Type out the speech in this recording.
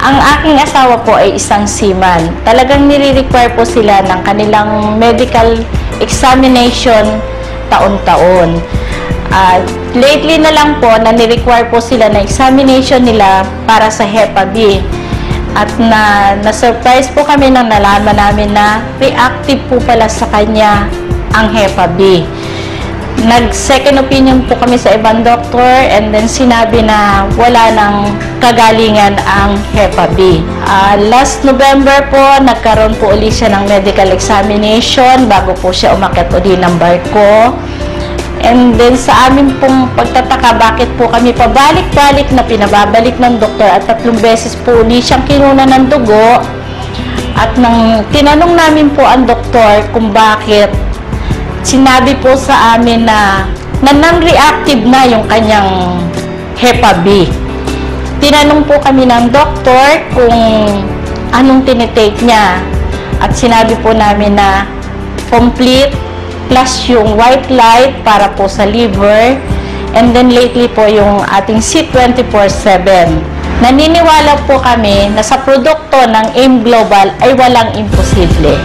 Ang aking asawa po ay isang seaman. Talagang nire-require po sila ng kanilang medical examination taon-taon. Lately na lang po, nani-require po sila na examination nila para sa Hepa B. At na-surprise po kami nang nalaman namin na reactive po pala sa kanya ang Hepa B. Nag-second opinion po kami sa ibang doktor and then sinabi na wala nang kagalingan ang Hepa B. Last November po, nagkaroon po ulit siya ng medical examination bago po siya umakyat ulit ng barko. And then sa amin pong pagtataka, bakit po kami pabalik-balik na pinababalik ng doktor at 3 beses po ulit siyang kinuna ng dugo. At nang tinanong namin po ang doktor kung bakit, sinabi po sa amin na non-reactive na yung kanyang Hepa B. Tinanong po kami ng doktor kung anong tinitake niya. At sinabi po namin na complete plus yung white light para po sa liver. And then lately po yung ating C24/7. Naniniwala po kami na sa produkto ng AIM Global ay walang imposible.